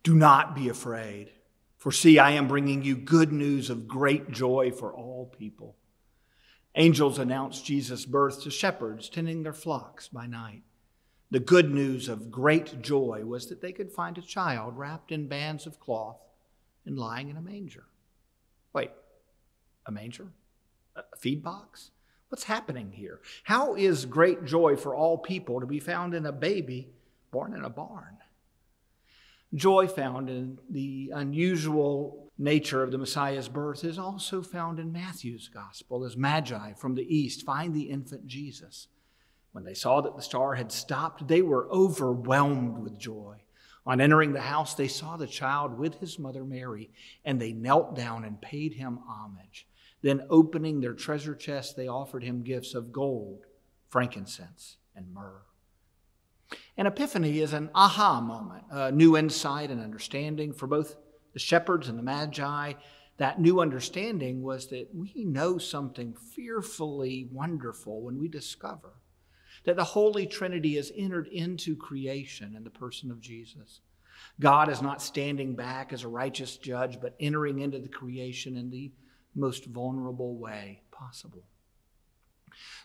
Do not be afraid, for see, I am bringing you good news of great joy for all people. Angels announced Jesus' birth to shepherds tending their flocks by night. The good news of great joy was that they could find a child wrapped in bands of cloth and lying in a manger. Wait, a manger? A feed box? What's happening here? How is great joy for all people to be found in a baby born in a barn? Joy found in the unusual nature of the Messiah's birth is also found in Matthew's gospel as Magi from the east find the infant Jesus. When they saw that the star had stopped, they were overwhelmed with joy. On entering the house, they saw the child with his mother Mary, and they knelt down and paid him homage. Then, opening their treasure chest, they offered him gifts of gold, frankincense, and myrrh. An epiphany is an aha moment, a new insight and understanding for both the shepherds and the Magi. That new understanding was that we know something fearfully wonderful when we discover that the Holy Trinity has entered into creation in the person of Jesus. God is not standing back as a righteous judge, but entering into the creation in the most vulnerable way possible.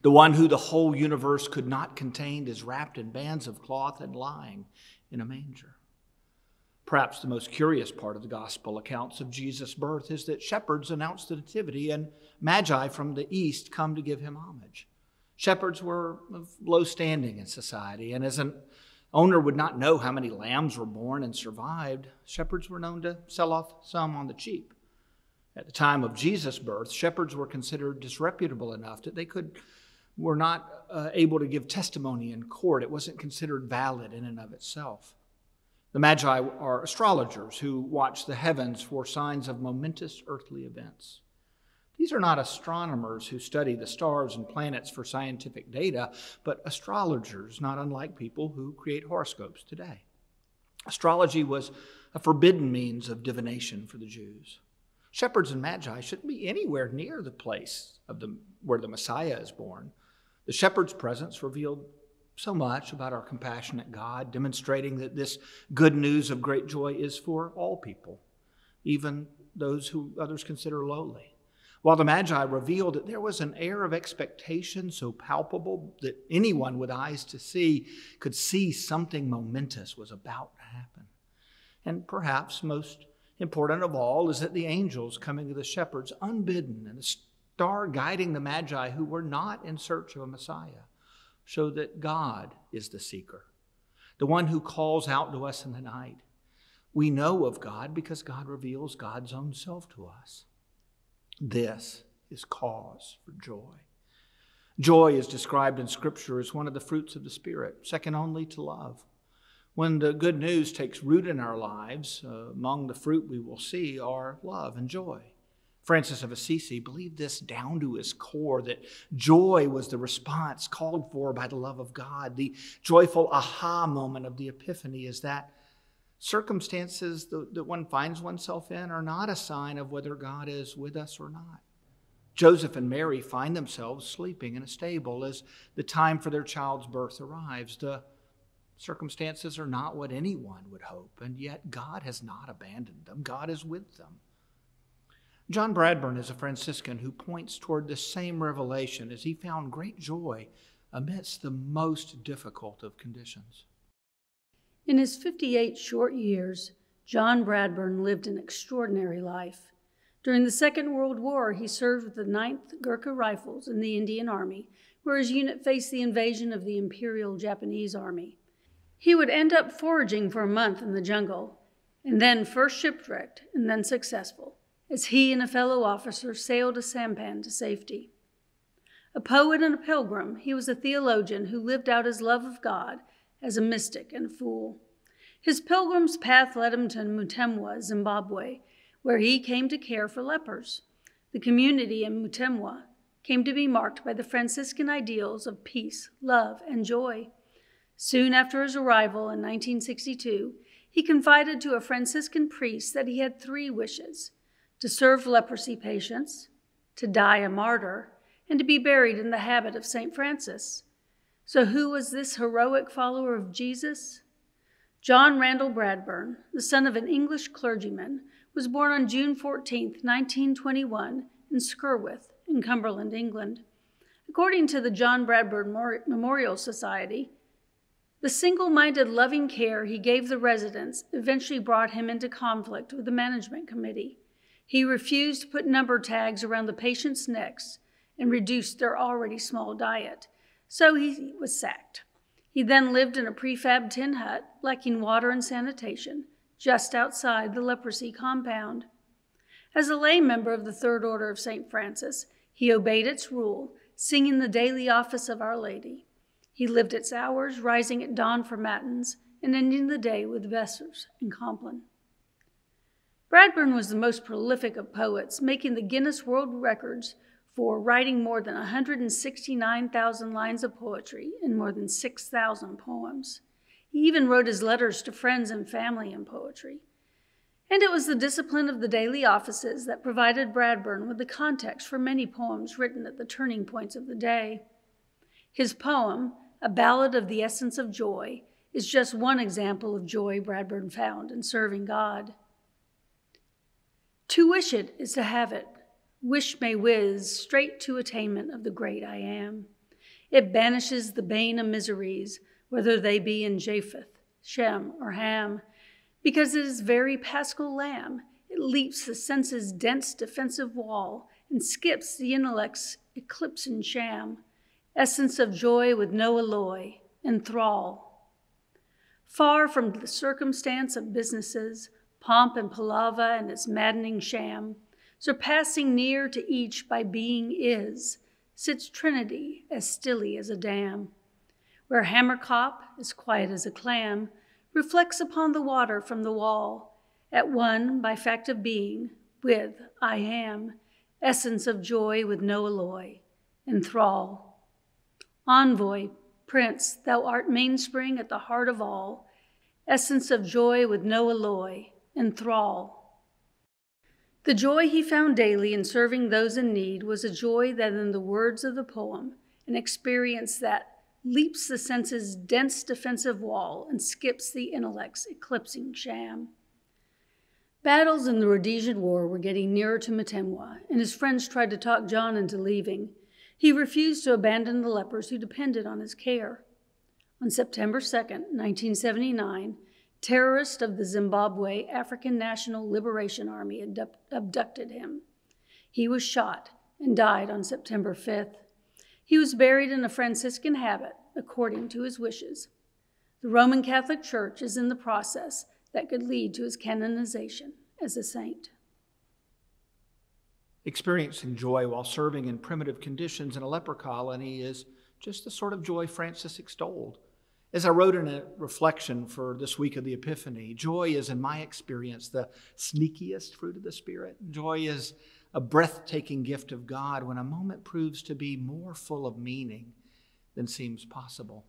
The one who the whole universe could not contain is wrapped in bands of cloth and lying in a manger. Perhaps the most curious part of the gospel accounts of Jesus' birth is that shepherds announce the nativity and Magi from the east come to give him homage. Shepherds were of low standing in society, and as an owner would not know how many lambs were born and survived, shepherds were known to sell off some on the cheap. At the time of Jesus' birth, shepherds were considered disreputable enough that they were not able to give testimony in court. It wasn't considered valid in and of itself. The Magi are astrologers who watch the heavens for signs of momentous earthly events. These are not astronomers who study the stars and planets for scientific data, but astrologers, not unlike people who create horoscopes today. Astrology was a forbidden means of divination for the Jews. Shepherds and Magi shouldn't be anywhere near the place where the Messiah is born. The shepherd's presence revealed so much about our compassionate God, demonstrating that this good news of great joy is for all people, even those who others consider lowly. While the Magi revealed that there was an air of expectation so palpable that anyone with eyes to see could see something momentous was about to happen. And perhaps most important of all is that the angels coming to the shepherds unbidden and the star guiding the Magi who were not in search of a Messiah show that God is the seeker, the one who calls out to us in the night. We know of God because God reveals God's own self to us. This is cause for joy. Joy is described in Scripture as one of the fruits of the Spirit, second only to love. When the good news takes root in our lives, among the fruit we will see are love and joy. Francis of Assisi believed this down to his core, that joy was the response called for by the love of God. The joyful aha moment of the Epiphany is that circumstances that one finds oneself in are not a sign of whether God is with us or not. Joseph and Mary find themselves sleeping in a stable as the time for their child's birth arrives. The circumstances are not what anyone would hope, and yet God has not abandoned them. God is with them. John Bradburn is a Franciscan who points toward the same revelation as he found great joy amidst the most difficult of conditions. In his 58 short years, John Bradburn lived an extraordinary life. During the Second World War, he served with the 9th Gurkha Rifles in the Indian Army, where his unit faced the invasion of the Imperial Japanese Army. He would end up foraging for a month in the jungle, and then first shipwrecked and then successful, as he and a fellow officer sailed a sampan to safety. A poet and a pilgrim, he was a theologian who lived out his love of God as a mystic and a fool. His pilgrim's path led him to Mutemwa, Zimbabwe, where he came to care for lepers. The community in Mutemwa came to be marked by the Franciscan ideals of peace, love, and joy. Soon after his arrival in 1962, he confided to a Franciscan priest that he had 3 wishes: to serve leprosy patients, to die a martyr, and to be buried in the habit of St. Francis. So who was this heroic follower of Jesus? John Randall Bradburn, the son of an English clergyman, was born on June 14, 1921, in Skerworth, in Cumberland, England. According to the John Bradburn Memorial Society, the single-minded loving care he gave the residents eventually brought him into conflict with the management committee. He refused to put number tags around the patients' necks and reduced their already small diet, so he was sacked. He then lived in a prefab tin hut, lacking water and sanitation, just outside the leprosy compound. As a lay member of the Third Order of St. Francis, he obeyed its rule, singing the daily office of Our Lady. He lived its hours, rising at dawn for matins and ending the day with vespers and compline. Bradburn was the most prolific of poets, making the Guinness World Records for writing more than 169,000 lines of poetry and more than 6,000 poems. He even wrote his letters to friends and family in poetry. And it was the discipline of the daily offices that provided Bradburn with the context for many poems written at the turning points of the day. His poem, A Ballad of the Essence of Joy, is just one example of joy Bradburn found in serving God. To wish it is to have it. Wish may whiz straight to attainment of the great I am. It banishes the bane of miseries, whether they be in Japheth, Shem, or Ham, because it is very paschal lamb. It leaps the senses' dense defensive wall and skips the intellect's eclipsing sham. Essence of joy with no alloy, enthrall. Far from the circumstance of businesses, pomp and palaver and its maddening sham, surpassing near to each by being is, sits Trinity as stilly as a dam, where Hammerkop, as quiet as a clam, reflects upon the water from the wall, at one by fact of being, with I am, essence of joy with no alloy, enthrall. Envoy, Prince, thou art mainspring at the heart of all, essence of joy with no alloy, enthrall. The joy he found daily in serving those in need was a joy that, in the words of the poem, an experience that leaps the senses' dense defensive wall and skips the intellect's eclipsing sham. Battles in the Rhodesian War were getting nearer to Metemwa, and his friends tried to talk John into leaving. He refused to abandon the lepers who depended on his care. On September 2nd, 1979, terrorists of the Zimbabwe African National Liberation Army abducted him. He was shot and died on September 5th. He was buried in a Franciscan habit, according to his wishes. The Roman Catholic Church is in the process that could lead to his canonization as a saint. Experiencing joy while serving in primitive conditions in a leper colony is just the sort of joy Francis extolled. As I wrote in a reflection for this week of the Epiphany, joy is, in my experience, the sneakiest fruit of the Spirit. Joy is a breathtaking gift of God when a moment proves to be more full of meaning than seems possible.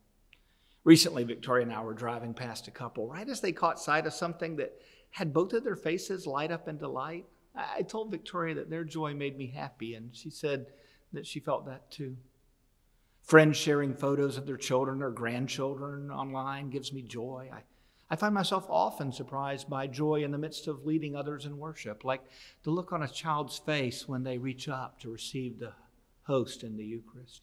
Recently, Victoria and I were driving past a couple, right as they caught sight of something that had both of their faces light up in delight. I told Victoria that their joy made me happy, and she said that she felt that too. Friends sharing photos of their children or grandchildren online gives me joy. I find myself often surprised by joy in the midst of leading others in worship, like the look on a child's face when they reach up to receive the host in the Eucharist.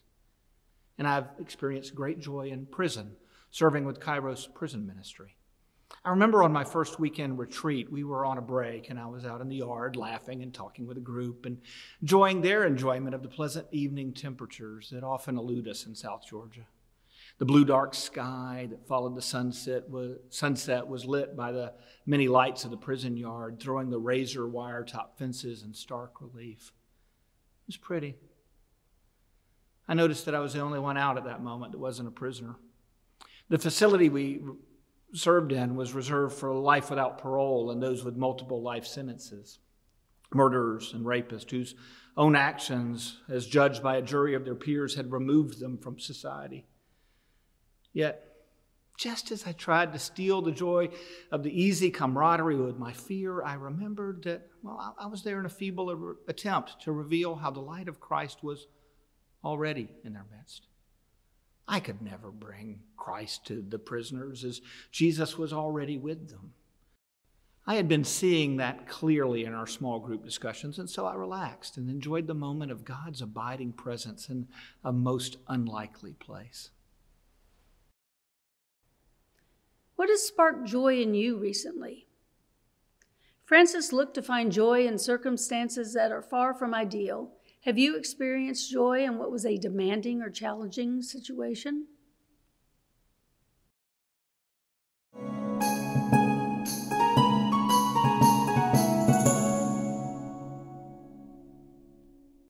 And I've experienced great joy in prison, serving with Kairos Prison Ministry. I remember on my first weekend retreat, we were on a break and I was out in the yard laughing and talking with a group and enjoying their enjoyment of the pleasant evening temperatures that often elude us in South Georgia. The blue dark sky that followed the sunset was lit by the many lights of the prison yard, throwing the razor wire top fences in stark relief. It was pretty. I noticed that I was the only one out at that moment that wasn't a prisoner. The facility we served in was reserved for life without parole and those with multiple life sentences, murderers and rapists whose own actions, as judged by a jury of their peers, had removed them from society. Yet, just as I tried to steal the joy of the easy camaraderie with my fear, I remembered that, I was there in a feeble attempt to reveal how the light of Christ was already in their midst. I could never bring Christ to the prisoners as Jesus was already with them. I had been seeing that clearly in our small group discussions, and so I relaxed and enjoyed the moment of God's abiding presence in a most unlikely place. What has sparked joy in you recently? Francis looked to find joy in circumstances that are far from ideal. Have you experienced joy in what was a demanding or challenging situation?